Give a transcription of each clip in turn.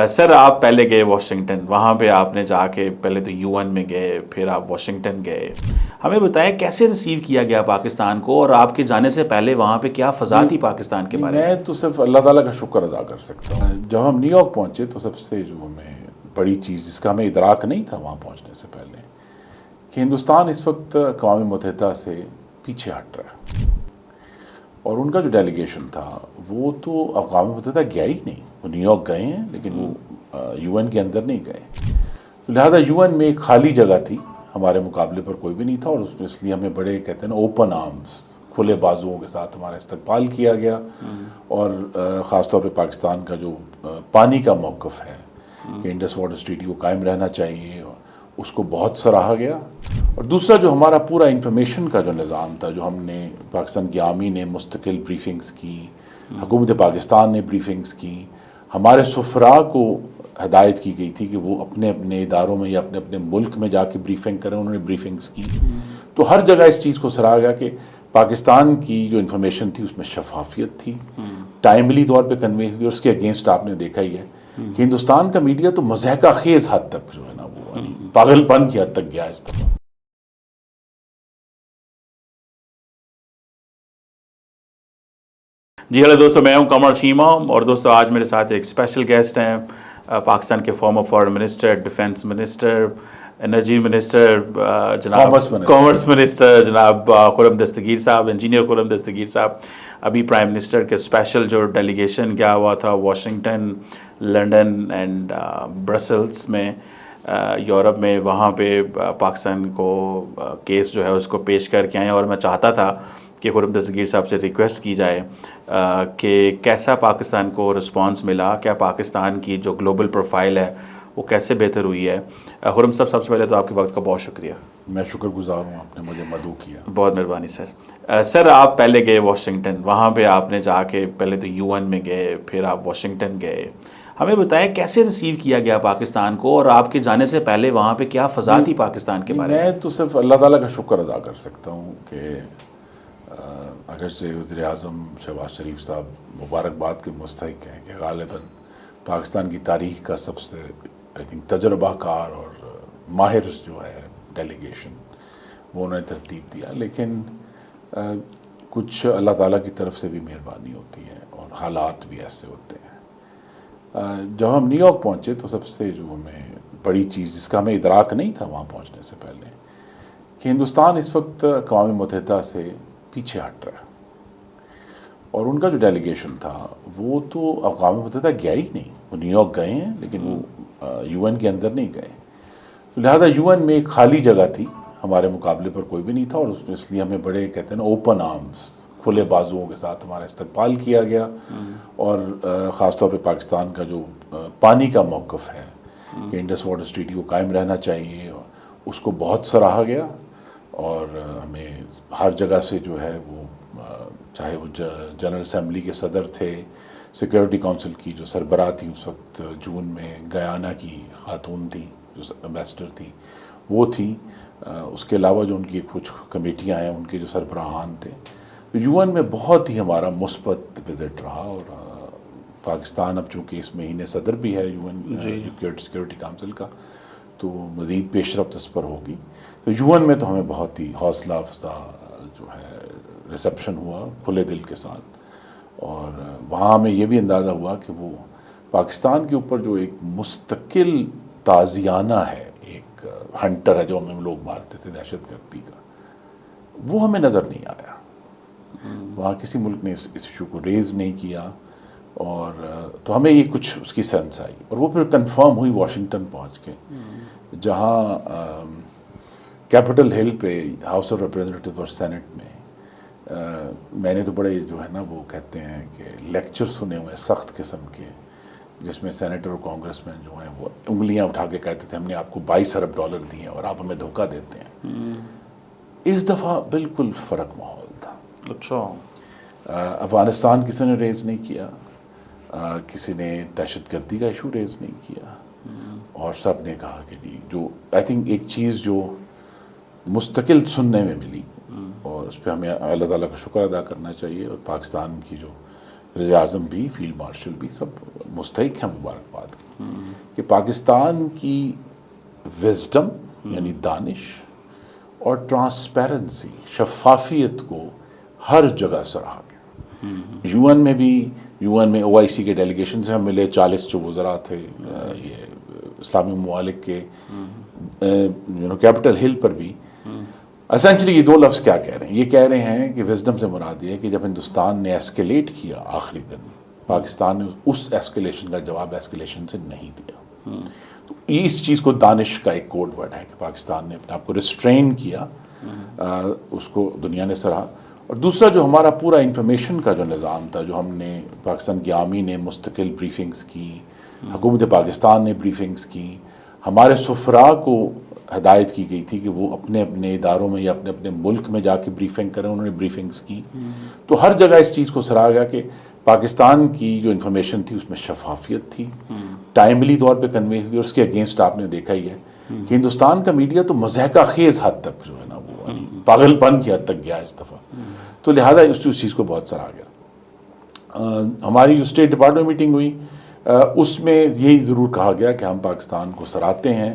سر آپ پہلے گئے واشنگٹن، وہاں پہ آپ نے جا کے پہلے تو یو این میں گئے، پھر آپ واشنگٹن گئے. ہمیں بتائیں کیسے ریسیو کیا گیا پاکستان کو، اور آپ کے جانے سے پہلے وہاں پہ کیا فضا تھی پاکستان کے بارے میں؟ میں تو صرف اللہ تعالیٰ کا شکر ادا کر سکتا ہوں. جب ہم نیو یارک پہنچے تو سب سے جو ہمیں بڑی چیز جس کا ہمیں ادراک نہیں تھا وہاں پہنچنے سے پہلے، کہ ہندوستان اس وقت اقوام متحدہ سے پیچھے ہٹ رہا ہے. اور ان کا جو ڈیلیگیشن تھا وہ تو اقوام متحدہ گیا ہی نہیں. وہ نیو یارک گئے ہیں لیکن وہ یو این کے اندر نہیں گئے. تو لہٰذا یو این میں ایک خالی جگہ تھی، ہمارے مقابلے پر کوئی بھی نہیں تھا، اور اس لیے ہمیں بڑے کہتے ہیں نا اوپن آرمز، کھلے بازوؤں کے ساتھ ہمارا استقبال کیا گیا. اور خاص طور پہ پاکستان کا جو پانی کا موقف ہے کہ انڈس واٹر ٹریٹی کو قائم رہنا چاہیے، اس کو بہت سراہا گیا. اور دوسرا جو ہمارا پورا انفارمیشن کا جو نظام تھا، جو ہم نے پاکستان کی آرمی نے مستقل بریفنگز کی، حکومت پاکستان نے بریفنگز کی، ہمارے سفراء کو ہدایت کی گئی تھی کہ وہ اپنے اپنے اداروں میں یا اپنے اپنے ملک میں جا کے بریفنگ کریں. انہوں نے بریفنگز کی. تو ہر جگہ اس چیز کو سراہا گیا کہ پاکستان کی جو انفارمیشن تھی اس میں شفافیت تھی، ٹائملی طور پہ کنوے ہوئی. اور اس کے اگینسٹ آپ نے دیکھا ہی ہے کہ ہندوستان کا میڈیا تو مضحکہ خیز حد تک جو ہے نا وہ پاگل پن کی حد تک گیا اس دفعہ. جی ہلو دوستو، میں ہوں قمر چیمہ، اور دوستو آج میرے ساتھ ایک اسپیشل گیسٹ ہیں، پاکستان کے former foreign minister, defence minister, energy minister, جناب کامرس منسٹر جناب خرم دستگیر صاحب، انجینئر خرم دستگیر صاحب. ابھی پرائم منسٹر کے اسپیشل جو ڈیلیگیشن گیا ہوا تھا واشنگٹن، لنڈن اینڈ برسلس میں، یورپ میں، وہاں پہ پاکستان کو کیس جو ہے اس کو پیش کر کے آئے. اور میں چاہتا تھا کہ خرم دستگیر صاحب سے ریکویسٹ کی جائے کہ کیسا پاکستان کو رسپانس ملا، کیا پاکستان کی جو گلوبل پروفائل ہے وہ کیسے بہتر ہوئی ہے. خرم صاحب، سب سے پہلے تو آپ کے وقت کا بہت شکریہ. میں شکر گزار ہوں، آپ نے مجھے مدعو کیا. بہت مہربانی سر. سر آپ پہلے گئے واشنگٹن، وہاں پہ آپ نے جا کے پہلے تو یو این میں گئے، پھر آپ واشنگٹن گئے. ہمیں بتائیں کیسے ریسیو کیا گیا پاکستان کو، اور آپ کے جانے سے پہلے وہاں پہ کیا فضا تھی پاکستان کے بارے میں؟ میں تو صرف اللہ تعالیٰ کا شکر ادا کر سکتا ہوں کہ اگرچہ وزیر اعظم شہباز شریف صاحب مبارکباد کے مستحق ہیں کہ غالباً پاکستان کی تاریخ کا سب سے تجربہ کار اور ماہر جو ہے ڈیلیگیشن وہ انہوں نے ترتیب دیا. لیکن کچھ اللہ تعالیٰ کی طرف سے بھی مہربانی ہوتی ہے اور حالات بھی ایسے ہوتے ہیں. جب ہم نیو یارک پہنچے تو سب سے جو ہمیں بڑی چیز جس کا ہمیں ادراک نہیں تھا وہاں پہنچنے سے پہلے، کہ ہندوستان اس وقت اقوام متحدہ سے پیچھے ہٹ رہا ہے. اور ان کا جو ڈیلیگیشن تھا وہ تو اقوام متحدہ گیا ہی نہیں. وہ نیو یارک گئے ہیں لیکن وہ یو این کے اندر نہیں گئے. تو لہٰذا یو این میں ایک خالی جگہ تھی، ہمارے مقابلے پر کوئی بھی نہیں تھا، اور اس لیے ہمیں بڑے کہتے ہیں نا اوپن آرمز، کھلے بازوؤں کے ساتھ ہمارا استقبال کیا گیا. اور خاص طور پہ پاکستان کا جو پانی کا موقف ہے کہ انڈس واٹر ٹریٹی کو قائم رہنا چاہیے، اس کو بہت سراہا گیا. اور ہمیں ہر جگہ سے جو ہے وہ چاہے وہ جنرل اسمبلی کے صدر تھے، سیکورٹی کونسل کی جو سربراہ تھی اس وقت جون میں، گیانا کی خاتون تھی جو امبیسڈر تھی وہ تھی، اس کے علاوہ جو ان کی کچھ کمیٹیاں ہیں ان کے جو سربراہان تھے. یو این میں بہت ہی ہمارا مثبت وزٹ رہا. اور پاکستان اب چونکہ اس مہینے صدر بھی ہے یو این سیکورٹی کونسل کا، تو مزید پیش رفت اس پر ہوگی. تو یو این میں تو ہمیں بہت ہی حوصلہ افزا جو ہے ریسیپشن ہوا کھلے دل کے ساتھ. اور وہاں ہمیں یہ بھی اندازہ ہوا کہ وہ پاکستان کے اوپر جو ایک مستقل تازیانہ ہے، ایک ہنٹر ہے جو ہمیں لوگ مارتے تھے دہشت گردی کا، وہ ہمیں نظر نہیں آیا. وہاں کسی ملک نے اس ایشو کو ریز نہیں کیا. اور تو ہمیں یہ کچھ اس کی سینس آئی. اور وہ پھر کنفرم ہوئی واشنگٹن پہنچ کے، جہاں کیپٹل ہل پہ ہاؤس آف ریپرزینٹیو اور سینٹ میں نے تو بڑے جو ہے نا وہ کہتے ہیں کہ لیکچر سنے ہوئے سخت قسم کے، جس میں سینیٹر اور کانگریس مین جو ہیں وہ انگلیاں اٹھا کے کہتے تھے ہم نے آپ کو $22 ارب دیے ہیں اور آپ ہمیں دھوکہ دیتے ہیں. اس دفعہ بالکل فرق ماحول تھا. اچھا. افغانستان کسی نے ریز نہیں کیا، کسی نے دہشت گردی کا ایشو ریز نہیں کیا. اور سب نے کہا کہ جی جو آئی تھنک ایک چیز جو مستقل سننے میں ملی، اور اس پہ ہمیں اللہ تعالیٰ کا شکر ادا کرنا چاہیے، اور پاکستان کی جو وزیر اعظم بھی، فیلڈ مارشل بھی، سب مستحق ہیں مبارکباد کی کہ پاکستان کی وزڈم یعنی دانش اور ٹرانسپیرنسی، شفافیت کو ہر جگہ سراہا گیا. یو این میں بھی، یو این میں او آئی سی کے ڈیلیگیشن سے ہم ملے، 40 جو وزراء تھے یہ اسلامی ممالک کے، کیپٹل ہل پر بھی. اسینچلی یہ دو لفظ کیا کہہ رہے ہیں؟ یہ کہہ رہے ہیں کہ وزڈم سے مراد یہ ہے کہ جب ہندوستان نے ایسکیلیٹ کیا آخری دن، پاکستان نے اس ایسکیلیشن کا جواب ایسکیلیشن سے نہیں دیا. تو اس چیز کو دانش کا ایک کوڈ ورڈ ہے کہ پاکستان نے اپنے آپ کو ریسٹرین کیا، اس کو دنیا نے سراہا. اور دوسرا جو ہمارا پورا انفارمیشن کا جو نظام تھا، جو ہم نے پاکستان کی آرمی نے مستقل بریفنگز کی، حکومت پاکستان نے بریفنگز کی، ہمارے سفراء کو ہدایت کی گئی تھی کہ وہ اپنے اپنے اداروں میں یا اپنے اپنے ملک میں جا کے بریفنگ کریں، انہوں نے بریفنگز کی. تو ہر جگہ اس چیز کو سراہا گیا کہ پاکستان کی جو انفارمیشن تھی اس میں شفافیت تھی، ٹائملی طور پہ کنوے ہوئی. اور اس کے اگینسٹ آپ نے دیکھا ہی ہے کہ ہندوستان کا میڈیا تو مضحکہ خیز حد تک جو ہے نا وہ پاگل پن کی حد تک گیا اس دفعہ. تو لہٰذا اس چیز کو بہت سراہا گیا. ہماری جو اسٹیٹ ڈپارٹمنٹ میٹنگ ہوئی اس میں یہی ضرور کہا گیا کہ ہم پاکستان کو سراہتے ہیں،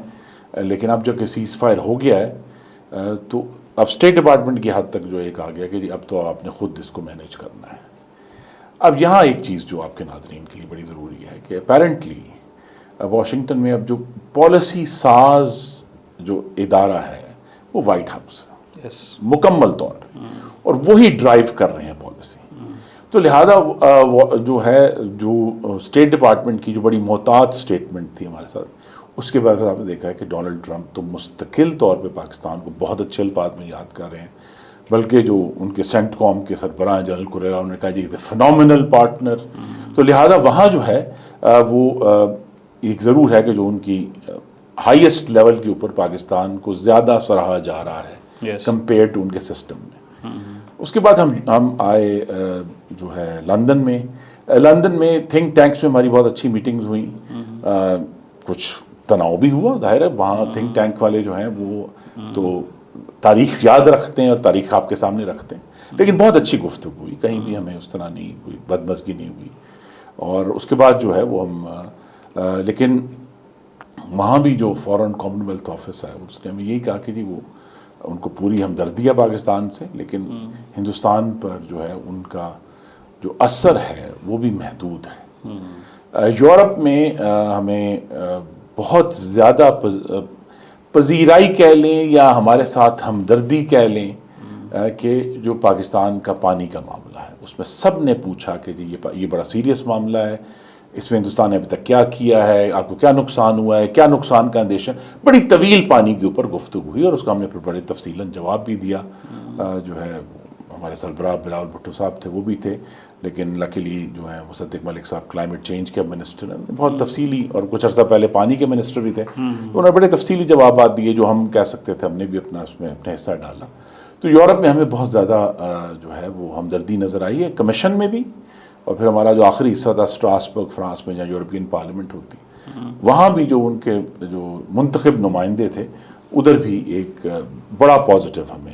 لیکن اب جب کہ سیز فائر ہو گیا ہے تو اب اسٹیٹ ڈپارٹمنٹ کی حد تک جو یہ کہا گیا کہ جی اب تو آپ نے خود اس کو مینیج کرنا ہے. اب یہاں ایک چیز جو آپ کے ناظرین کے لیے بڑی ضروری ہے کہ اپیرنٹلی واشنگٹن میں اب جو پالیسی ساز جو ادارہ ہے وہ وائٹ ہاؤس ہے مکمل طور پہ، اور وہی ڈرائیو کر رہے ہیں پالیسی. تو لہذا جو ہے جو اسٹیٹ ڈپارٹمنٹ کی جو بڑی محتاط اسٹیٹمنٹ تھی ہمارے ساتھ، اس کے بعد آپ نے دیکھا ہے کہ ڈونلڈ ٹرمپ تو مستقل طور پہ پاکستان کو بہت اچھے الفاظ میں یاد کر رہے ہیں. بلکہ جو ان کے سینٹ کام کے سربراہ جنرل کوریلا، انہوں نے کہا جی فنومنل پارٹنر. تو لہذا وہاں جو ہے وہ ایک ضرور ہے کہ جو ان کی ہائیسٹ لیول کے اوپر پاکستان کو زیادہ سراہا جا رہا ہے کمپیئر ٹو ان کے سسٹم میں. اس کے بعد ہم آئے جو ہے لندن میں تھنک ٹینکس میں ہماری بہت اچھی میٹنگز ہوئیں. کچھ تناؤ بھی ہوا، ظاہر ہے وہاں تھنک ٹینک والے جو ہیں وہ تو تاریخ یاد رکھتے ہیں اور تاریخ آپ کے سامنے رکھتے ہیں، لیکن بہت اچھی گفتگو ہوئی، کہیں بھی ہمیں اس طرح نہیں کوئی بدمزگی نہیں ہوئی. اور اس کے بعد جو ہے وہ ہم لیکن وہاں بھی جو فورن کامن ویلتھ آفس ہے اس نے ہمیں یہی کہا کہ جی وہ ان کو پوری ہمدردی ہے پاکستان سے، لیکن ہندوستان پر جو ہے ان کا جو اثر ہے وہ بھی محدود ہے. یورپ میں ہمیں بہت زیادہ پذیرائی کہہ لیں یا ہمارے ساتھ ہمدردی کہہ لیں کہ جو پاکستان کا پانی کا معاملہ ہے اس میں سب نے پوچھا کہ جی یہ بڑا سیریس معاملہ ہے، اس میں ہندوستان نے ابھی تک کیا کیا ہے، آپ کو کیا نقصان ہوا ہے، کیا نقصان کا اندیشہ. بڑی طویل پانی کے اوپر گفتگو ہوئی اور اس کا ہم نے پھر بڑے تفصیلاً جواب بھی دیا. جو ہے ہمارے سربراہ بلاول بھٹو صاحب تھے وہ بھی تھے، لیکن لکیلی جو ہیں مصدق ملک صاحب کلائمیٹ چینج کے منسٹر ہیں، بہت تفصیلی، اور کچھ عرصہ پہلے پانی کے منسٹر بھی تھے، تو انہوں نے بڑے تفصیلی جوابات دیے جو ہم کہہ سکتے تھے. ہم نے بھی اس میں اپنا حصہ ڈالا. تو یورپ میں ہمیں بہت زیادہ جو ہے وہ ہمدردی نظر آئی ہے، کمیشن میں بھی، اور پھر ہمارا جو آخری حصہ تھا اسٹراسبرگ فرانس میں جہاں یورپین پارلیمنٹ ہوتی، وہاں بھی جو ان کے جو منتخب نمائندے تھے ادھر بھی ایک بڑا پازیٹیو ہمیں.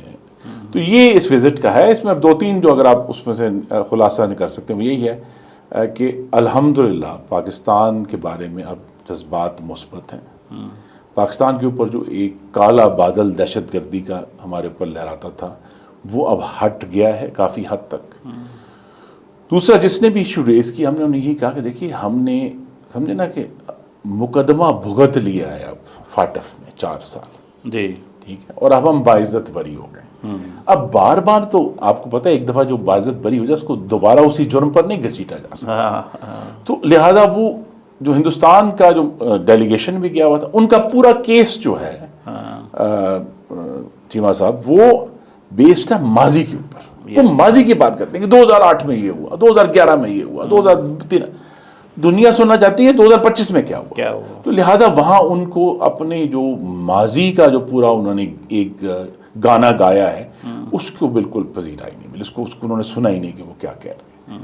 تو یہ اس وزٹ کا ہے. اس میں اب 2-3 جو اگر آپ اس میں سے خلاصہ نہیں کر سکتے وہ یہی ہے کہ الحمدللہ پاکستان کے بارے میں اب جذبات مثبت ہیں. پاکستان کے اوپر جو ایک کالا بادل دہشت گردی کا ہمارے اوپر لہراتا تھا وہ اب ہٹ گیا ہے کافی حد تک. دوسرا جس نے بھی ایشو ریز کی، ہم نے انہیں یہی کہا کہ دیکھیے ہم نے سمجھے نا کہ مقدمہ بھگت لیا ہے اب فاٹف میں 4 سال، جی ٹھیک ہے، اور اب ہم باعزت بری ہو گئے. اب بار بار تو آپ کو پتہ ہے ایک دفعہ جو باعزت بری ہو جائے اس کو دوبارہ اسی جرم پر نہیں گھسیٹا جا سکتا. تو لہذا وہ جو ہندوستان کا جو ڈیلیگیشن بھی گیا ہوا تھا ان کا پورا کیس جو ہے چیمہ صاحب وہ بیسڈ ہے ماضی کے اوپر. تو ماضی کی بات کرتے ہیں کہ 2008 میں یہ ہوا، 2011 میں یہ ہوا، 2003. دنیا سننا چاہتی ہے 2025 میں کیا ہوا. تو لہذا وہاں ان کو اپنے جو ماضی کا جو پورا انہوں نے ایک گانا گایا ہے اس کو بالکل پذیرائی نہیں ملی، اس کو انہوں نے سنا ہی نہیں کہ وہ کیا کہہ رہے ہیں.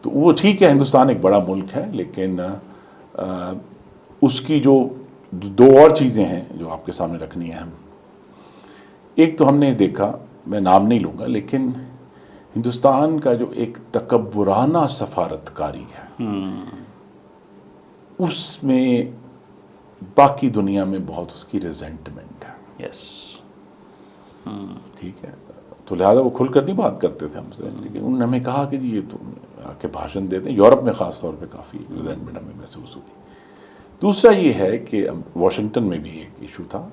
تو وہ ٹھیک ہے ہندوستان ایک بڑا ملک ہے، لیکن اس کی جو 2 اور چیزیں ہیں جو آپ کے سامنے رکھنی ہیں. ایک تو ہم نے دیکھا، میں نام نہیں لوں گا، لیکن ہندوستان کا جو ایک تکبرانہ سفارتکاری ہے اس میں باقی دنیا میں بہت اس کی ریزنٹمنٹ ہے. یس. ٹھیک ہے, تو لہٰذا وہ کھل کر نہیں بات کرتے تھے ہم سے, لیکن انہوں نے ہمیں کہا کہ جی یہ تو آ کے بھاشن دیتے ہیں. یورپ میں خاص طور پہ کافی ریزنٹمنٹ ہمیں محسوس ہوئی. دوسرا یہ ہے کہ واشنگٹن میں بھی ایک ایشو تھا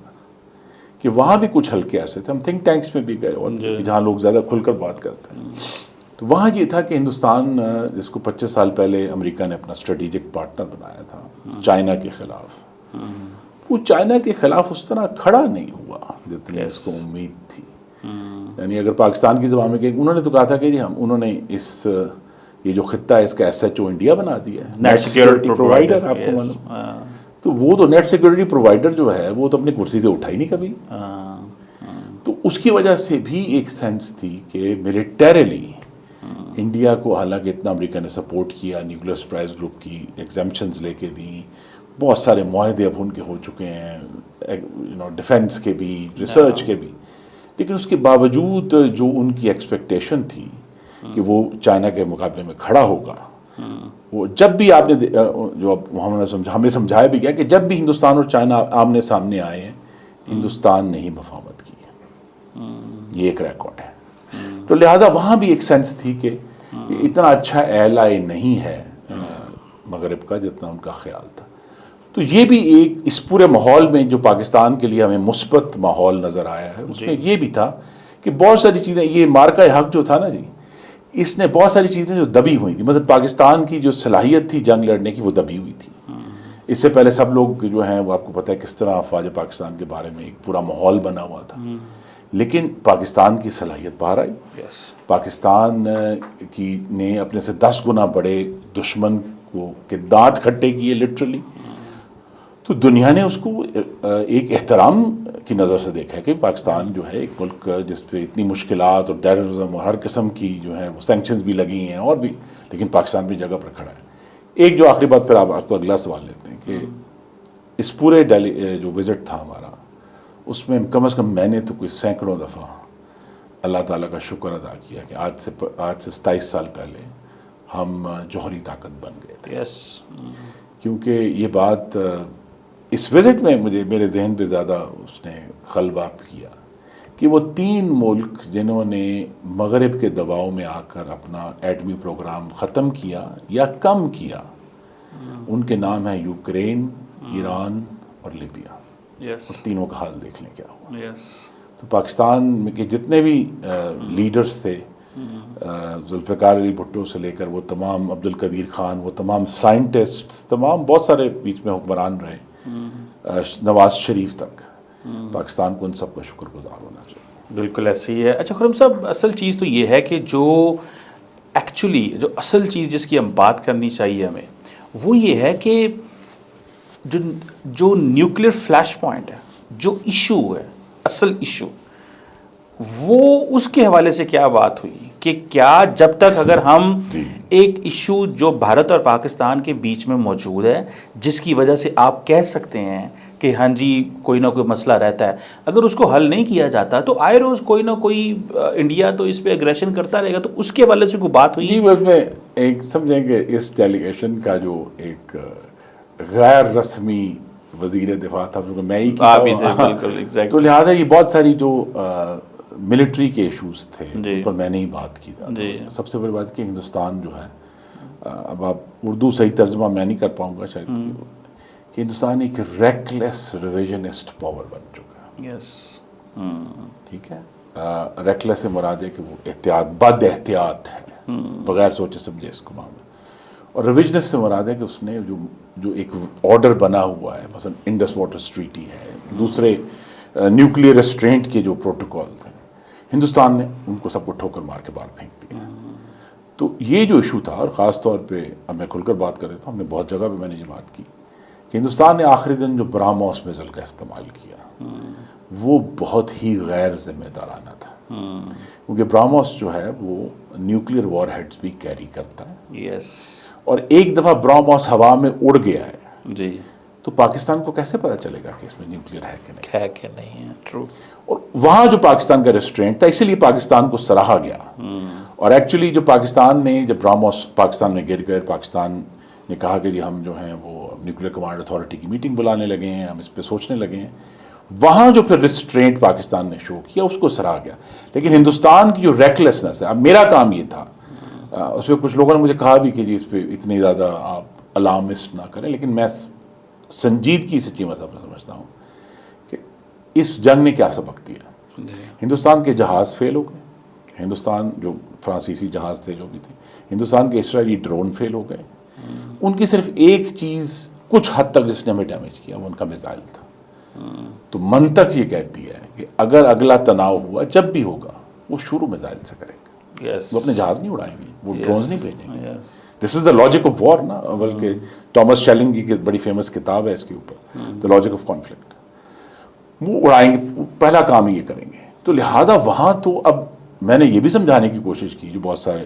کہ وہاں بھی کچھ ہلکے ایسے تھے, ہم تھنک ٹینکس میں بھی گئے اور جہاں لوگ زیادہ کھل کر بات کرتے ہیں, تو وہاں یہ تھا کہ ہندوستان جس کو 25 سال پہلے امریکہ نے اپنا اسٹریٹجک پارٹنر بنایا تھا چائنا کے خلاف, وہ چائنا کے خلاف اس طرح کھڑا نہیں ہوا جتنی اس کو امید تھی. یعنی اگر پاکستان کی زبان میں کہ انہوں نے تو کہا تھا کہ جی انہوں نے یہ جو خطہ ہے اس کا SHO انڈیا بنا دیا ہے, نیٹ سیکورٹی پرووائڈر, آپ کو معلوم. تو وہ تو نیٹ سیکورٹی پرووائڈر جو ہے وہ تو اپنی کرسی سے اٹھا ہی نہیں کبھی. تو اس کی وجہ سے بھی ایک سینس تھی کہ ملیٹریلی انڈیا کو, حالانکہ اتنا امریکہ نے سپورٹ کیا, نیوکلیئر سرپرائز گروپ کی ایگزیمپشنز لے کے دیں, بہت سارے معاہدے اب ان کے ہو چکے ہیں, ڈیفنس کے بھی, ریسرچ کے بھی, لیکن اس کے باوجود جو ان کی ایکسپیکٹیشن تھی کہ وہ چائنا کے مقابلے میں کھڑا ہوگا, وہ جب بھی آپ نے جو ہمیں سمجھایا بھی گیا کہ جب بھی ہندوستان اور چائنا آمنے سامنے آئے ہیں ہندوستان نے ہی مفاہمت کی ہے, یہ ایک ریکارڈ ہے. تو لہذا وہاں بھی ایک سینس تھی کہ اتنا اچھا ایلائی نہیں ہے مغرب کا جتنا ان کا خیال تھا. تو یہ بھی ایک اس پورے ماحول میں جو پاکستان کے لیے ہمیں مثبت ماحول نظر آیا ہے, اس میں یہ بھی تھا کہ بہت ساری چیزیں, یہ مارکہ حق جو تھا نا جی, اس نے بہت ساری چیزیں جو دبی ہوئی تھی, مثلا پاکستان کی جو صلاحیت تھی جنگ لڑنے کی وہ دبی ہوئی تھی. اس سے پہلے سب لوگ جو ہیں وہ آپ کو پتہ ہے کس طرح افواج پاکستان کے بارے میں ایک پورا ماحول بنا ہوا تھا, لیکن پاکستان کی صلاحیت باہر آئی. پاکستان کی نے اپنے سے 10 گنا بڑے دشمن کو کے دانت کھٹے کیے لٹرلی. تو دنیا نے اس کو ایک احترام کی نظر سے دیکھا ہے کہ پاکستان جو ہے ایک ملک جس پہ اتنی مشکلات اور ٹیررزم اور ہر قسم کی جو ہے وہ سینکشنز بھی لگی ہیں اور بھی, لیکن پاکستان بھی جگہ پر کھڑا ہے. ایک جو آخری بات پھر آپ کو اگلا سوال لیتے ہیں کہ اس پورے جو وزٹ تھا ہمارا, اس میں کم از کم میں نے تو کوئی سینکڑوں دفعہ اللہ تعالیٰ کا شکر ادا کیا کہ آج سے 27 سال پہلے ہم جوہری طاقت بن گئے تھے. کیونکہ یہ بات اس وزٹ میں میرے ذہن پہ زیادہ اس نے غلبہ کیا کہ وہ 3 ملک جنہوں نے مغرب کے دباؤ میں آ کر اپنا ایٹمی پروگرام ختم کیا یا کم کیا, ان کے نام ہیں یوکرین, ایران اور لیبیا. اور تینوں کا حال دیکھ لیں کیا ہوا. تو پاکستان کے جتنے بھی لیڈرز تھے, ذوالفقار علی بھٹو سے لے کر وہ تمام, عبد القدیر خان, وہ تمام سائنٹسٹ, تمام بہت سارے بیچ میں حکمران رہے, نواز شریف تک, پاکستان کو ان سب کا شکر گزار ہونا چاہیے. بالکل ایسے ہی ہے. اچھا خرم صاحب, اصل چیز تو یہ ہے کہ جو ایکچولی جو اصل چیز جس کی ہم بات کرنی چاہیے ہمیں, وہ یہ ہے کہ جو نیوکلیئر فلیش پوائنٹ ہے, جو ایشو ہے, اصل ایشو, وہ اس کے حوالے سے کیا بات ہوئی کہ کیا جب تک اگر ہم ایک ایشو جو بھارت اور پاکستان کے بیچ میں موجود ہے, جس کی وجہ سے آپ کہہ سکتے ہیں کہ ہاں جی کوئی نہ کوئی مسئلہ رہتا ہے, اگر اس کو حل نہیں کیا جاتا تو آئے روز کوئی نہ کوئی انڈیا تو اس پہ اگریشن کرتا رہے گا, تو اس کے حوالے سے کوئی بات ہوئی. میں ایک سمجھیں کہ اس ڈیلیگیشن کا جو ایک غیر رسمی وزیر دفاع تھا میں ہی کیا, تو لہٰذا یہ بہت ساری جو ملٹری کے ایشوز تھے ان پر میں نے ہی بات کی تھا. سب سے بڑی بات کہ ہندوستان جو ہے, اب آپ اردو صحیح ترجمہ میں نہیں کر پاؤں گا شاید, کہ ہندوستان ایک ریکلیس ریویژنسٹ پاور بن چکا ہے. ٹھیک ہے, ریکلیس سے مراد ہے کہ وہ بد احتیاط ہے, بغیر سوچے سمجھے اس کو معاملہ, اور ریویژنسٹ سے مراد ہے کہ اس نے جو ایک آرڈر بنا ہوا ہے, مثلا انڈس واٹر ٹریٹی ہے, دوسرے نیوکلیئر ریسٹرینٹ کے جو پروٹوکولز ہیں, ہندوستان نے ان کو سب کو ٹھوکر مار کے باہر پھینک دیا. تو یہ جو ایشو تھا, اور خاص طور پہ اب میں کھل کر بات کر رہتا ہوں, ہم نے بہت جگہ پہ میں نے یہ بات کی کہ ہندوستان نے آخری دن جو براموس میزل کا استعمال کیا وہ بہت ہی غیر ذمہ دارانہ تھا, کیونکہ براموس جو ہے وہ نیوکلیئر وار ہیڈز بھی کیری کرتا ہے. اور ایک دفعہ براموس ہوا میں اڑ گیا ہے, تو پاکستان کو کیسے پتہ چلے گا کہ اس میں نیوکلیئر ہے کہ نہیں ہے. ٹرو. اور وہاں جو پاکستان کا ریسٹرینٹ تھا، اسی لیے پاکستان کو سراہا گیا. اور ایکچولی جو پاکستان نے جب راموس پاکستان میں گر گئے، پاکستان نے کہا کہ جی ہم جو ہیں وہ نیوکلیئر کمانڈ اتھارٹی کی میٹنگ بلانے لگے ہیں، ہم اس پہ سوچنے لگے ہیں، وہاں جو پھر ریسٹرینٹ پاکستان نے شو کیا اس کو سراہا گیا. لیکن ہندوستان کی جو ریکلیسنس ہے، اب میرا کام یہ تھا، اس پہ کچھ لوگوں نے مجھے کہا بھی کہ جی اس پہ اتنی زیادہ آپ الارمسٹ نہ کریں، لیکن میں سنجیدگی سے چیز سمجھتا ہوں کہ اس جنگ نے کیا سبق دیا. ہندوستان کے جہاز فیل ہو گئے، ہندوستان جو فرانسیسی جہاز تھے جو بھی تھے، ہندوستان کے اسرائیلی ڈرون فیل ہو گئے. ان کی صرف ایک چیز کچھ حد تک جس نے ہمیں ڈیمیج کیا وہ ان کا میزائل تھا. تو منطق یہ کہتی ہے کہ اگر اگلا تناؤ ہوا جب بھی ہوگا وہ شروع میزائل سے کریں گے. وہ اپنے جہاز نہیں اڑائیں گے، وہ ڈرونز نہیں بھیجیں گے. دس از دا لاجک آف وار نا، بلکہ ٹامس شیلنگ کی بڑی فیمس کتاب ہے اس کے اوپر، دا لاجک آف کانفلکٹ. وہ اڑائیں گے، پہلا کام یہ کریں گے. تو لہٰذا وہاں تو اب میں نے یہ بھی سمجھانے کی کوشش کی، جو بہت سارے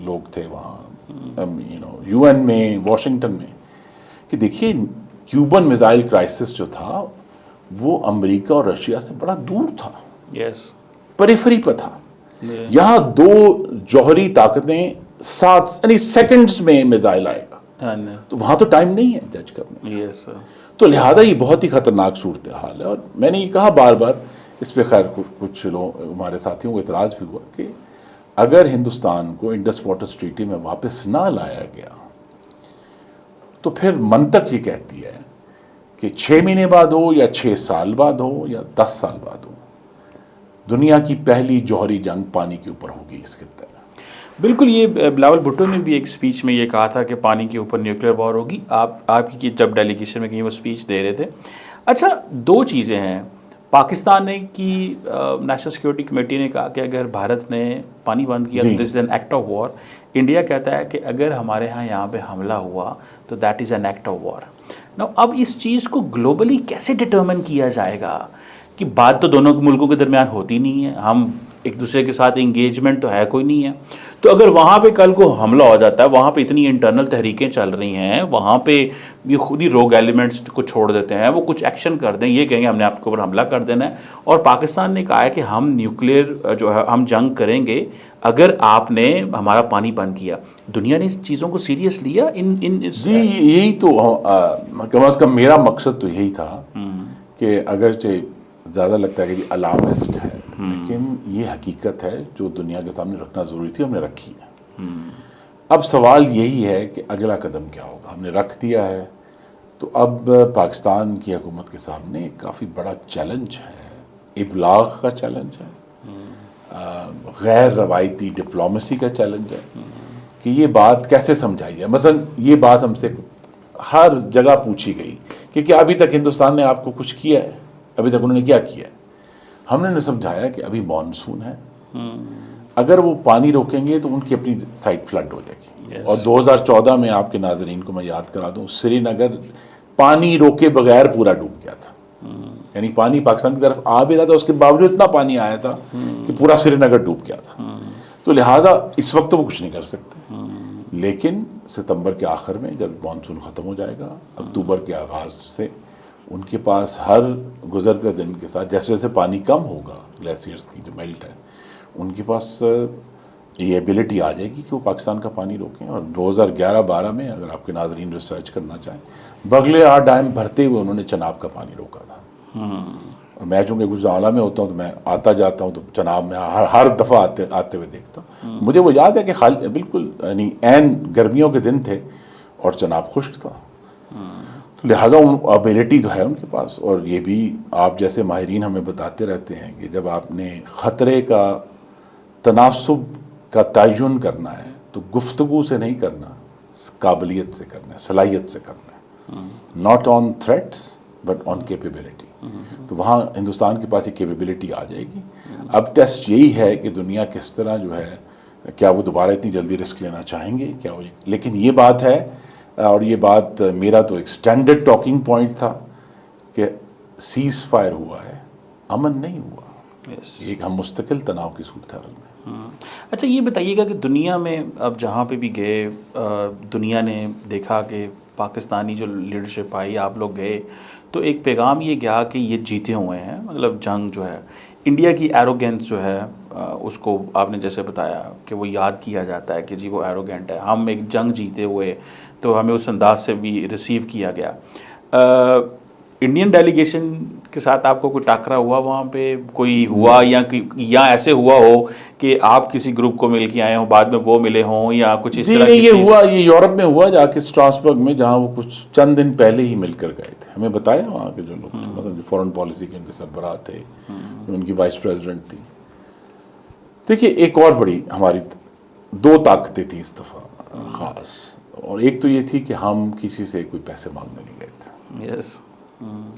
لوگ تھے وہاں یو این میں، واشنگٹن میں، کہ دیکھیے کیوبن میزائل کرائسس جو تھا وہ امریکہ اور رشیا سے بڑا دور تھا، پریفری پہ تھا. یہاں دو جوہری طاقتیں یعنی سیکنڈز میں میزائل آئے گا، تو وہاں تو ٹائم نہیں ہے جج کرنے. تو لہٰذا یہ بہت ہی خطرناک صورتحال ہے. اور میں نے یہ کہا بار بار، اس پہ خیر کچھ لوگ ہمارے ساتھیوں کو اعتراض بھی ہوا کہ اگر ہندوستان کو انڈس واٹرز ٹریٹی میں واپس نہ لایا گیا تو پھر منطق یہ کہتی ہے کہ 6 مہینے بعد ہو یا 6 سال بعد ہو یا 10 سال بعد ہو، دنیا کی پہلی جوہری جنگ پانی کے اوپر ہوگی اس خطے میں. بالکل. یہ بلاول بھٹو نے بھی ایک اسپیچ میں یہ کہا تھا کہ پانی کے اوپر نیوکلیئر وار ہوگی. آپ کی جب ڈیلیگیشن میں کہیں وہ اسپیچ دے رہے تھے. اچھا، 2 چیزیں ہیں. پاکستان نے کی نیشنل سیکورٹی کمیٹی نے کہا کہ اگر بھارت نے پانی بند کیا تو this is an act of war. India کہتا ہے کہ اگر ہمارے یہاں پہ حملہ ہوا تو that is an act of war. اب اس چیز کو گلوبلی کیسے ڈٹرمن کیا جائے گا کہ بات تو دونوں ملکوں کے درمیان ہوتی نہیں ہے، ہم ایک دوسرے کے ساتھ انگیجمنٹ تو ہے کوئی نہیں ہے. تو اگر وہاں پہ کل کو حملہ ہو جاتا ہے، وہاں پہ اتنی انٹرنل تحریکیں چل رہی ہیں، وہاں پہ یہ خود ہی روگ ایلیمنٹس کو چھوڑ دیتے ہیں، وہ کچھ ایکشن کر دیں، یہ کہیں گے ہم نے آپ کے اوپر حملہ کر دینا ہے. اور پاکستان نے کہا ہے کہ ہم نیوکلیئر جو ہے ہم جنگ کریں گے اگر آپ نے ہمارا پانی بند کیا. دنیا نے اس چیزوں کو سیریس لیا؟ جی یہی تو کم از کم میرا مقصد تو یہی تھا کہ اگرچہ زیادہ لگتا ہے کہ یہ الارمسٹ ہے، لیکن یہ حقیقت ہے جو دنیا کے سامنے رکھنا ضروری تھی، ہم نے رکھی ہے. اب سوال یہی ہے کہ اگلا قدم کیا ہوگا. ہم نے رکھ دیا ہے تو اب پاکستان کی حکومت کے سامنے کافی بڑا چیلنج ہے، ابلاغ کا چیلنج ہے، غیر روایتی ڈپلومیسی کا چیلنج ہے کہ یہ بات کیسے سمجھائی جائے. مثلا یہ بات ہم سے ہر جگہ پوچھی گئی کہ کیا ابھی تک ہندوستان نے آپ کو کچھ کیا ہے، ابھی تک انہوں نے کیا کیا ہے. ہم نے سمجھایا کہ ابھی مانسون ہے، اگر وہ پانی روکیں گے تو ان کی اپنی سائٹ فلڈ ہو جائے گی. اور 2014 میں آپ کے ناظرین کو میں یاد کرا دوں، سری نگر پانی روکے بغیر پورا ڈوب گیا تھا. یعنی پانی پاکستان کی طرف آ بھی رہا تھا، اس کے باوجود اتنا پانی آیا تھا کہ پورا سری نگر ڈوب گیا تھا. تو لہٰذا اس وقت وہ کچھ نہیں کر سکتے. لیکن ستمبر کے آخر میں جب مانسون ختم ہو جائے گا، اکتوبر کے آغاز سے ان کے پاس ہر گزرتے دن کے ساتھ جیسے جیسے پانی کم ہوگا، گلیشیئرس کی جو میلٹ ہے، ان کے پاس یہ ایبلٹی آ جائے گی کہ وہ پاکستان کا پانی روکیں. اور 2011-12 میں اگر آپ کے ناظرین ریسرچ کرنا چاہیں، بغلے ڈیم بھرتے ہوئے انہوں نے چناب کا پانی روکا تھا. اور میں چونکہ گجرانوالہ میں ہوتا ہوں تو میں آتا جاتا ہوں تو چناب میں ہر دفعہ آتے ہوئے دیکھتا ہوں. مجھے وہ یاد ہے کہ بالکل یعنی عین گرمیوں کے دن تھے اور چناب خشک تھا. تو لہٰذا ابیلٹی تو ہے ان کے پاس. اور یہ بھی آپ جیسے ماہرین ہمیں بتاتے رہتے ہیں کہ جب آپ نے خطرے کا تناسب کا تعین کرنا ہے تو گفتگو سے نہیں کرنا، قابلیت سے کرنا ہے، صلاحیت سے کرنا ہے. Not on threats but on capability. تو وہاں ہندوستان کے پاس یہ کیپیبلٹی آ جائے گی. اب ٹیسٹ یہی ہے کہ دنیا کس طرح جو ہے، کیا وہ دوبارہ اتنی جلدی رسک لینا چاہیں گے کیا وہ. لیکن یہ بات ہے، اور یہ بات میرا تو ایک اسٹینڈرڈ ٹاکنگ پوائنٹ تھا کہ سیز فائر ہوا ہے، امن نہیں ہوا. ایک ہم مستقل تناؤ کی صورتحال میں. اچھا یہ بتائیے گا کہ دنیا میں اب جہاں پہ بھی گئے، دنیا نے دیکھا کہ پاکستانی جو لیڈرشپ آئی, آپ لوگ گئے, تو ایک پیغام یہ گیا کہ یہ جیتے ہوئے ہیں, مطلب جنگ جو ہے انڈیا کی ایروگینس جو ہے اس کو آپ نے جیسے بتایا کہ وہ یاد کیا جاتا ہے کہ جی وہ ایروگینٹ ہے, ہم ایک جنگ جیتے ہوئے, تو ہمیں اس انداز سے بھی ریسیو کیا گیا. انڈین ڈیلیگیشن کے ساتھ آپ کو کوئی ٹاکرا ہوا وہاں پہ, کوئی ہوا یا ایسے ہوا ہو کہ آپ کسی گروپ کو مل کے آئے ہوں, بعد میں وہ ملے ہوں, یا کچھ اس طرح کی یہ ہوا, یہ یورپ میں ہوا جا کے اسٹراسبرگ میں, جہاں وہ کچھ چند دن پہلے ہی مل کر گئے تھے. ہمیں بتایا وہاں کے جو لوگ مطلب جو فورن پالیسی کے ان کے سربراہ تھے, جو ان کی وائس پریزیڈنٹ تھی. دیکھیے ایک اور بڑی ہماری 2 طاقتیں تھیں اس دفعہ خاص, اور ایک تو یہ تھی کہ ہم کسی سے کوئی پیسے مانگنے نہیں گئے تھے. یس,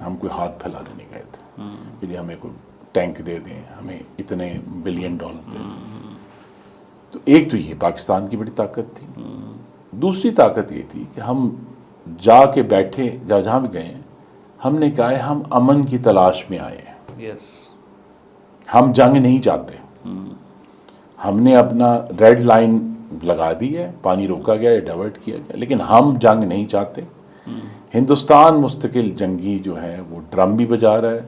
ہم کوئی ہاتھ پھیلانے نہیں گئے تھے کہ جی ہمیں کوئی ٹینک دے دیں, ہمیں اتنے $1 بلین دے دیں. تو ایک تو یہ پاکستان کی بڑی طاقت تھی. دوسری طاقت یہ تھی کہ ہم جا کے بیٹھے, جہاں بھی گئے ہم نے کہا ہے ہم امن کی تلاش میں آئے ہیں. یس, ہم جنگ نہیں چاہتے. ہم نے اپنا ریڈ لائن لگا دی ہے, پانی روکا گیا ہے, ڈائیورٹ کیا گیا, لیکن ہم جنگ نہیں چاہتے. ہندوستان مستقل جنگی جو ہے وہ ڈرم بھی بجا رہا ہے.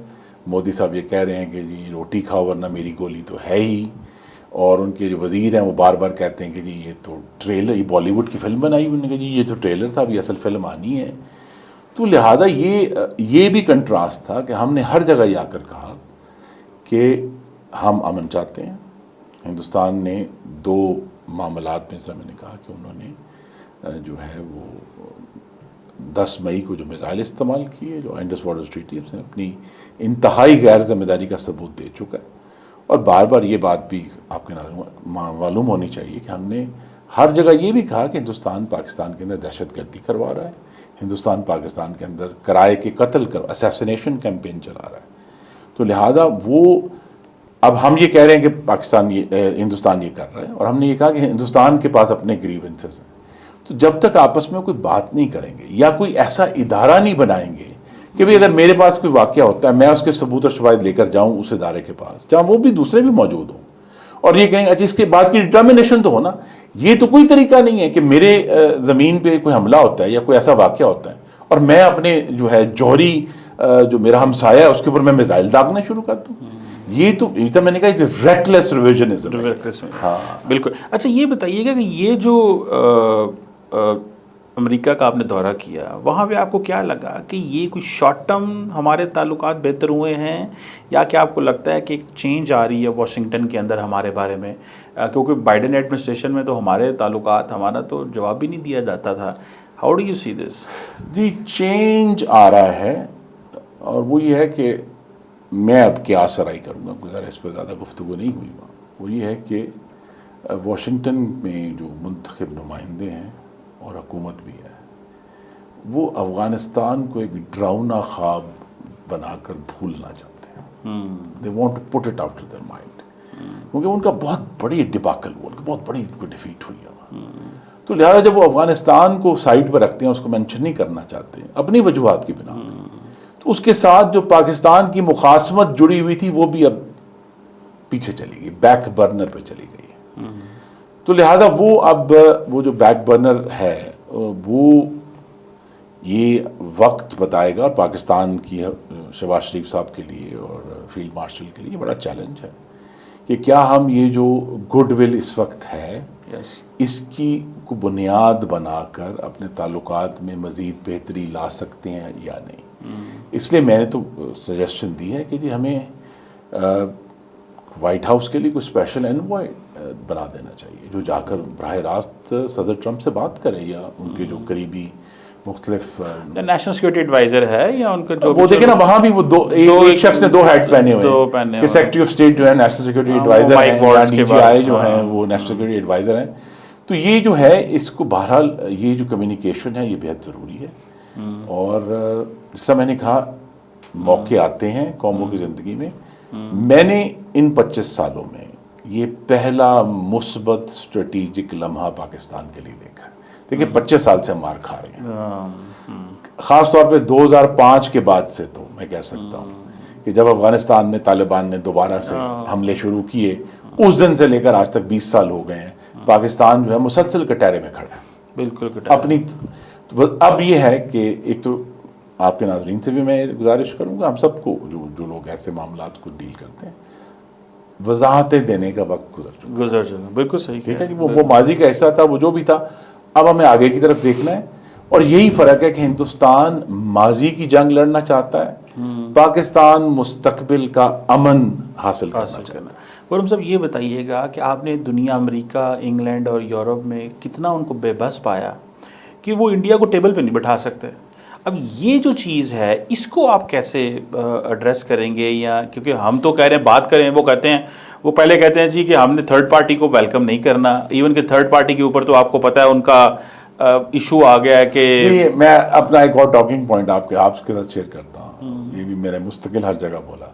مودی صاحب یہ کہہ رہے ہیں کہ جی روٹی کھاؤ ورنہ میری گولی تو ہے ہی, اور ان کے جو وزیر ہیں وہ بار بار کہتے ہیں کہ جی یہ تو ٹریلر, یہ بالی ووڈ کی فلم بنائی, انہوں نے کہا جی یہ تو ٹریلر تھا, ابھی اصل فلم آنی ہے. تو لہٰذا یہ بھی کنٹراسٹ تھا کہ ہم نے ہر جگہ یہ آ کر کہا کہ ہم امن چاہتے ہیں. ہندوستان نے 2 معاملات میں, میں نے کہا کہ انہوں نے جو ہے وہ 10 مئی کو جو میزائل استعمال کیے, جو انڈس واٹر ٹریٹی, اس نے اپنی انتہائی غیر ذمہ داری کا ثبوت دے چکا ہے. اور بار بار یہ بات بھی آپ کے معلوم ہونی چاہیے کہ ہم نے ہر جگہ یہ بھی کہا کہ ہندوستان پاکستان کے اندر دہشت گردی کروا رہا ہے, ہندوستان پاکستان کے اندر کرائے کے قتل اسیسینیشن کیمپین چلا رہا ہے. تو لہٰذا وہ اب ہم یہ کہہ رہے ہیں کہ ہندوستان یہ کر رہا ہے, اور ہم نے یہ کہا کہ ہندوستان کے پاس اپنے گریونسز ہیں. تو جب تک آپس میں کوئی بات نہیں کریں گے یا کوئی ایسا ادارہ نہیں بنائیں گے کہ بھئی اگر میرے پاس کوئی واقعہ ہوتا ہے میں اس کے ثبوت اور شواہد لے کر جاؤں اس ادارے کے پاس جہاں وہ بھی دوسرے بھی موجود ہوں, اور یہ کہیں اچھا اس کے بعد کی ڈٹرمنیشن تو ہونا. یہ تو کوئی طریقہ نہیں ہے کہ میرے زمین پہ کوئی حملہ ہوتا ہے یا کوئی ایسا واقعہ ہوتا ہے اور میں اپنے جو ہے جوہری جو میرا ہمسایہ ہے اس کے اوپر میں میزائل داغنا شروع کر دوں. یہ تو میں نے کہا ریکلیس ریویژنزم. ہاں بالکل. اچھا یہ بتائیے گا کہ یہ جو امریکہ کا آپ نے دورہ کیا, وہاں پہ آپ کو کیا لگا کہ یہ کچھ شارٹ ٹرم ہمارے تعلقات بہتر ہوئے ہیں, یا کہ آپ کو لگتا ہے کہ ایک چینج آ رہی ہے واشنگٹن کے اندر ہمارے بارے میں, کیونکہ بائیڈن ایڈمنسٹریشن میں تو ہمارے تعلقات, ہمارا تو جواب بھی نہیں دیا جاتا تھا. How do you see this? جی چینج آ رہا ہے, اور وہ یہ ہے کہ میں اب کیا سرائی کروں گا, ذرا اس پہ زیادہ گفتگو نہیں ہوئی. وہ یہ ہے کہ واشنگٹن میں جو منتخب نمائندے ہیں اور حکومت بھی ہے, وہ افغانستان کو ایک ڈراؤنا خواب بنا کر بھولنا چاہتے ہیں. They want to put it out of their mind, کیونکہ ان کا بہت بڑی ڈباکل, ان کا بہت بڑی ڈیفیٹ ہوئی ہے. تو لہٰذا جب وہ افغانستان کو سائڈ پہ رکھتے ہیں, اس کو مینشن نہیں کرنا چاہتے ہیں اپنی وجوہات کی بنا پر, تو اس کے ساتھ جو پاکستان کی مخاصمت جڑی ہوئی تھی وہ بھی اب پیچھے چلی گئی, بیک برنر پہ چلی گئی ہے. تو لہٰذا وہ جو بیک برنر ہے وہ یہ وقت بتائے گا. پاکستان کی شہباز شریف صاحب کے لیے اور فیلڈ مارشل کے لیے بڑا چیلنج ہے کہ کیا ہم یہ جو گڈ ول اس وقت ہے اس کی کو بنیاد بنا کر اپنے تعلقات میں مزید بہتری لا سکتے ہیں یا نہیں. اس لیے میں نے تو سجیشن دی ہے کہ جی ہمیں وائٹ ہاؤس کے لیے کوئی اسپیشل انوائے بنا دینا چاہیے جو جا کر براہ راست صدر ٹرمپ سے بات کرے, یا ان کے جو قریبی مختلف نیشنل سیکورٹی ایڈوائزر ہے یا ان کا جو وہ دیکھیں نا وہاں بھی وہ ایک شخص نے 2 ہیٹ پہنے ہوئے ہیں کہ سیکرٹری آف اسٹیٹ جو ہے نیشنل سیکورٹی ایڈوائزر ہیں, یا ڈی جی آئی جو ہیں وہ نیشنل سیکورٹی ایڈوائزر ہیں. تو یہ جو ہے اس کو بہرحال یہ جو کمیونیکیشن ہے یہ بہت ضروری ہے. اور جس طرح میں نے کہا موقع آتے ہیں قوموں کی زندگی میں. میں نے ان 25 سالوں میں یہ پہلا مثبت اسٹریٹجک لمحہ پاکستان کے لیے دیکھا ہے. دیکھیں 25 سال سے ہم مار کھا رہے ہیں, خاص طور پہ 2005 کے بعد سے. تو میں کہہ سکتا ہوں کہ جب افغانستان میں طالبان نے دوبارہ سے حملے شروع کیے, اس دن سے لے کر آج تک 20 سال ہو گئے ہیں, پاکستان جو ہے مسلسل کٹہرے میں کھڑا ہے. بالکل اپنی اب یہ ہے کہ ایک تو آپ کے ناظرین سے بھی میں گزارش کروں گا، ہم سب کو جو لوگ ایسے معاملات کو ڈیل کرتے ہیں، وضاحتیں دینے کا وقت گزر چکا. بالکل صحیح. ٹھیک ہے جی، وہ ماضی کا حصہ تھا، وہ جو بھی تھا، اب ہمیں آگے کی طرف دیکھنا ہے. اور یہی فرق ہے کہ ہندوستان ماضی کی جنگ لڑنا چاہتا ہے، پاکستان مستقبل کا امن حاصل کرنا چاہتا ہے. اور ہم سب یہ بتائیے گا کہ آپ نے دنیا، امریکہ، انگلینڈ اور یورپ میں کتنا ان کو بے بس پایا کہ وہ انڈیا کو ٹیبل پہ نہیں بٹھا سکتے. اب یہ جو چیز ہے اس کو آپ کیسے ایڈریس کریں گے؟ یا کیونکہ ہم تو کہہ رہے ہیں بات کریں، وہ کہتے ہیں، وہ پہلے کہتے ہیں جی کہ ہم نے تھرڈ پارٹی کو ویلکم نہیں کرنا، ایون کہ تھرڈ پارٹی کے اوپر تو آپ کو پتہ ہے ان کا ایشو آ گیا ہے کہ میں اپنا ایک اور ٹاکنگ پوائنٹ آپ کے ساتھ شیئر کرتا ہوں. یہ بھی میرے مستقل ہر جگہ بولا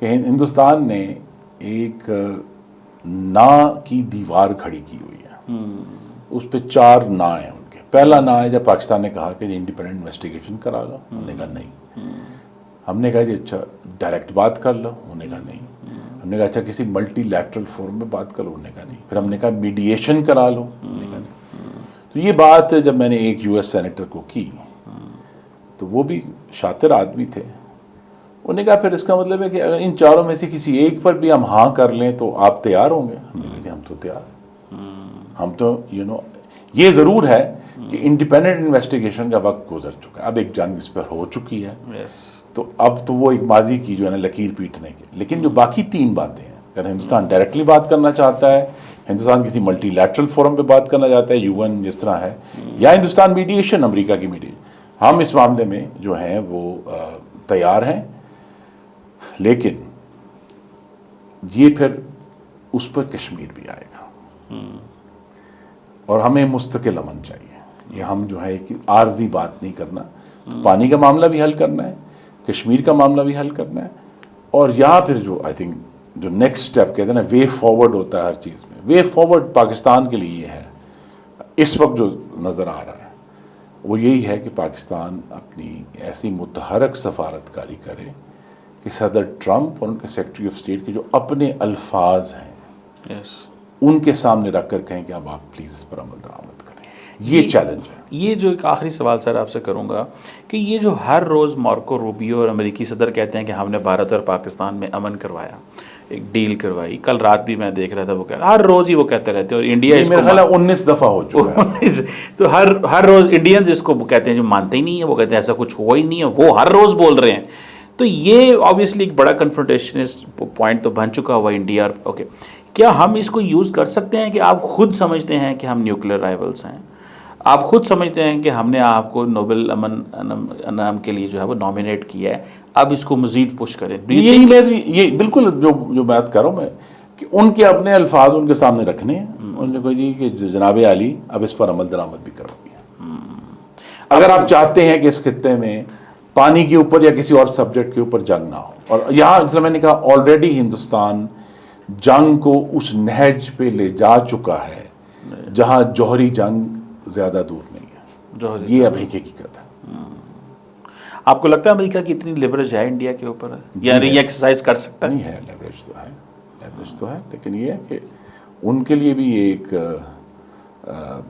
کہ ہندوستان نے ایک نا کی دیوار کھڑی کی ہوئی ہے. اس پہ 4 نا ہیں ان کے. پہلا نا ہے جب پاکستان نے کہا کہ انڈیپینڈنٹ انویسٹیگیشن کرا لو، ہم نے کہا نہیں. ہم نے کہا جی اچھا ڈائریکٹ بات کر لو، انہوں نے کہا نہیں. ہم نے کہا اچھا کسی ملٹی لیٹرل فورم میں بات کر لو، انہوں نے کہا نہیں. پھر ہم نے کہا میڈیشن کرا لو، انہوں نے کہا نہیں. تو یہ بات جب میں نے ایک US سینیٹر کو کی تو وہ بھی شاطر آدمی تھے، انہوں نے کہا پھر اس کا مطلب ہے کہ اگر ان 4 میں سے کسی ایک پر بھی ہم ہاں کر لیں تو آپ تیار ہوں گے؟ ہم نے کہا جی ہم تو تیار ہیں. ہم تو یہ ضرور ہے کہ انڈیپینڈنٹ انویسٹیگیشن کا وقت گزر چکا ہے. اب ایک جنگ اس پر ہو چکی ہے، تو اب تو وہ ایک ماضی کی جو ہے نا لکیر پیٹنے کے. لیکن جو باقی 3 باتیں ہیں، اگر ہندوستان ڈائریکٹلی بات کرنا چاہتا ہے، ہندوستان کسی ملٹی لیٹرل فورم پہ بات کرنا چاہتا ہے، UN جس طرح ہے، یا ہندوستان میڈیشن، امریکہ کی میڈیشن، ہم اس معاملے میں جو ہیں وہ تیار ہیں. لیکن یہ پھر اس پر کشمیر بھی آئے گا، اور ہمیں مستقل امن چاہیے. یہ ہم جو ہے کہ عارضی بات نہیں کرنا. تو پانی کا معاملہ بھی حل کرنا ہے، کشمیر کا معاملہ بھی حل کرنا ہے. اور یہاں پھر جو آئی تھنک جو نیکسٹ اسٹیپ کہتے ہیں نا، وے فارورڈ ہوتا ہے ہر چیز میں. وے فارورڈ پاکستان کے لیے یہ ہے اس وقت جو نظر آ رہا ہے، وہ یہی ہے کہ پاکستان اپنی ایسی متحرک سفارتکاری کرے کہ صدر ٹرمپ اور ان کے سیکرٹری آف اسٹیٹ کے جو اپنے الفاظ ہیں ان کے سامنے رکھ کر کہیں کہ اب آپ پلیز اس پر عمل درآمد کریں. یہ چیلنج ہے. یہ جو ایک آخری سوال سر آپ سے کروں گا کہ یہ جو ہر روز مارکو روبیو اور امریکی صدر کہتے ہیں کہ ہم نے بھارت اور پاکستان میں امن کروایا، ایک ڈیل کروائی، کل رات بھی میں دیکھ رہا تھا وہ ہر روز ہی وہ کہتے رہتے ہیں، اور انڈیا اس میرا خیال ہے 19 دفعہ ہو چکا ہے. تو ہر روز انڈینز اس کو کہتے ہیں جو مانتے ہی نہیں ہیں، وہ کہتے ہیں ایسا کچھ ہوا ہی نہیں ہے، وہ ہر روز بول رہے ہیں. تو یہ آبویسلی ایک بڑا کنفرنٹیشنسٹ پوائنٹ تو بن چکا ہوا انڈیا. اوکے، کیا ہم اس کو یوز کر سکتے ہیں کہ آپ خود سمجھتے ہیں کہ ہم نیوکلیر رائیولز ہیں، آپ خود سمجھتے ہیں کہ ہم نے آپ کو نوبل امن انعام کے لیے جو ہے وہ نامینیٹ کیا ہے، اب اس کو مزید پش کریں؟ یہ بالکل جو بات کر رہا ہوں میں کہ ان کے اپنے الفاظ ان کے سامنے رکھنے ہیں. انہوں نے کہا جی کہ جناب عالی اب اس پر عمل درآمد بھی کرو گے. اگر آپ چاہتے ہیں کہ اس خطے میں پانی کے اوپر یا کسی اور سبجیکٹ کے اوپر جنگ نہ ہو، اور یہاں جیسے میں نے کہا آلریڈی ہندوستان جنگ کو اس نہج پہ لے جا چکا ہے جہاں جوہری جنگ زیادہ دور نہیں ہے. یہ اب ایک حقیقت ہے. آپ کو لگتا ہے امریکہ کی اتنی لیوریج ہے انڈیا کے اوپر، یعنی یہ ایکسرسائز کر سکتا ہے؟ نہیں ہے، لیوریج تو ہے، لیکن یہ ہے کہ ان کے لیے بھی ایک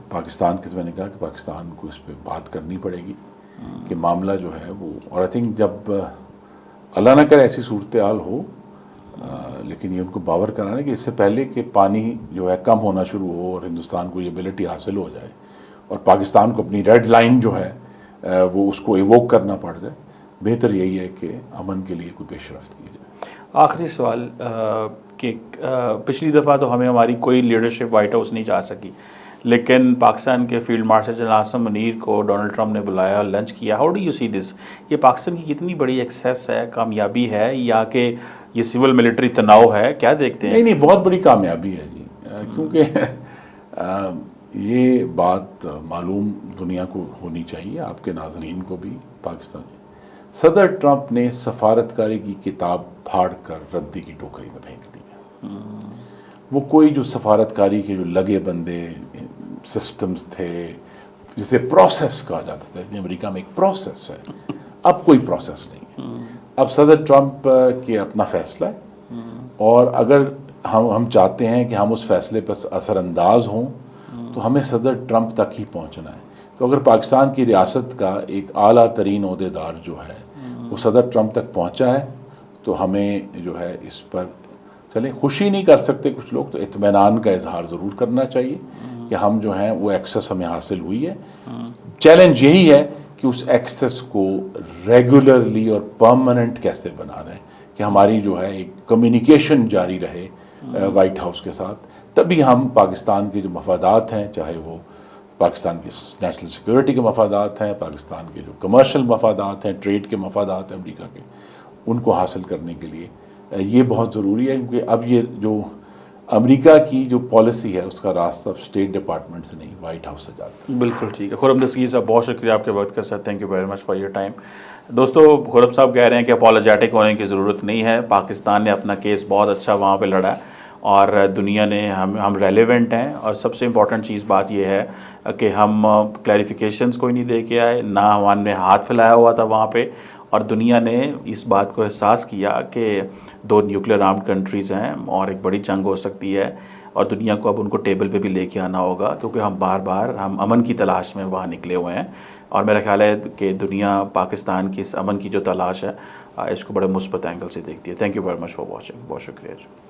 پاکستان کے، میں نے کہا کہ پاکستان کو اس پہ بات کرنی پڑے گی کہ معاملہ جو ہے وہ، اور آئی تھنک جب اللہ نہ کرے ایسی صورتحال ہو، لیکن یہ ان کو باور کرانا کہ اس سے پہلے کہ پانی جو ہے کم ہونا شروع ہو اور ہندوستان کو یہ ایبلٹی حاصل ہو جائے اور پاکستان کو اپنی ریڈ لائن جو ہے وہ اس کو ایووک کرنا پڑ جائے، بہتر یہی ہے کہ امن کے لیے کوئی پیش رفت کی جائے. آخری سوال کہ پچھلی دفعہ تو ہماری کوئی لیڈرشپ وائٹ ہاؤس نہیں جا سکی، لیکن پاکستان کے field marshal general Asim Munir کو ڈونلڈ ٹرمپ نے بلایا، لنچ کیا. ہاؤ ڈو یو سی دس؟ یہ پاکستان کی کتنی بڑی ایکسیس ہے، کامیابی ہے، یا کہ یہ سول ملٹری تناؤ ہے؟ کیا دیکھتے ہیں؟ نہیں، بہت بڑی کامیابی ہے جی، کیونکہ یہ بات معلوم دنیا کو ہونی چاہیے، آپ کے ناظرین کو بھی. پاکستان صدر ٹرمپ نے سفارتکاری کی کتاب پھاڑ کر ردی کی ٹوکری میں پھینک دی ہے. وہ کوئی جو سفارتکاری کے جو لگے بندے سسٹمز تھے، جسے پروسیس کہا جاتا تھا، امریکہ میں ایک پروسیس ہے، اب کوئی پروسیس نہیں ہے. اب صدر ٹرمپ کے اپنا فیصلہ ہے، اور اگر ہم چاہتے ہیں کہ ہم اس فیصلے پر اثر انداز ہوں تو ہمیں صدر ٹرمپ تک ہی پہنچنا ہے. تو اگر پاکستان کی ریاست کا ایک اعلیٰ ترین عہدیدار جو ہے وہ صدر ٹرمپ تک پہنچا ہے تو ہمیں جو ہے اس پر چلیں خوشی نہیں کر سکتے کچھ لوگ، تو اطمینان کا اظہار ضرور کرنا چاہیے کہ ہم جو ہیں وہ ایکسس ہمیں حاصل ہوئی ہے. چیلنج یہی ہے کہ اس ایکسس کو ریگولرلی اور پرماننٹ کیسے بنا رہے ہیں کہ ہماری جو ہے ایک کمیونیکیشن جاری رہے وائٹ ہاؤس کے ساتھ. تبھی ہم پاکستان کے جو مفادات ہیں، چاہے وہ پاکستان کی نیشنل سیکورٹی کے مفادات ہیں، پاکستان کے جو کمرشل مفادات ہیں، ٹریڈ کے مفادات ہیں امریکہ کے، ان کو حاصل کرنے کے لیے یہ بہت ضروری ہے. کیونکہ اب یہ جو امریکہ کی جو پالیسی ہے اس کا راستہ اسٹیٹ ڈپارٹمنٹ سے نہیں، وائٹ ہاؤس سے جاتا ہے. بالکل ٹھیک ہے. خرم دستگیر صاحب بہت شکریہ آپ کے وقت کا sir. Thank you very much for your time. دوستو خرم صاحب کہہ رہے ہیں کہ اپالوجیٹک ہونے کی ضرورت نہیں ہے. پاکستان نے اپنا کیس بہت اچھا وہاں پہ لڑا اور دنیا نے ہم ریلیونٹ ہیں. اور سب سے امپورٹنٹ چیز بات یہ ہے کہ ہم کلیریفیکیشنز کوئی نہیں دے کے آئے، نہ ہم نے ہاتھ پھیلایا ہوا تھا وہاں پہ. اور دنیا نے اس بات کو احساس کیا کہ 2 نیوکلیر آرمڈ کنٹریز ہیں اور ایک بڑی جنگ ہو سکتی ہے، اور دنیا کو اب ان کو ٹیبل پہ بھی لے کے آنا ہوگا کیونکہ ہم بار بار ہم امن کی تلاش میں وہاں نکلے ہوئے ہیں. اور میرا خیال ہے کہ دنیا پاکستان کی اس امن کی جو تلاش ہے اس کو بڑے مثبت اینگل سے دیکھتی ہے. Thank you very much for watching. بہت شکریہ.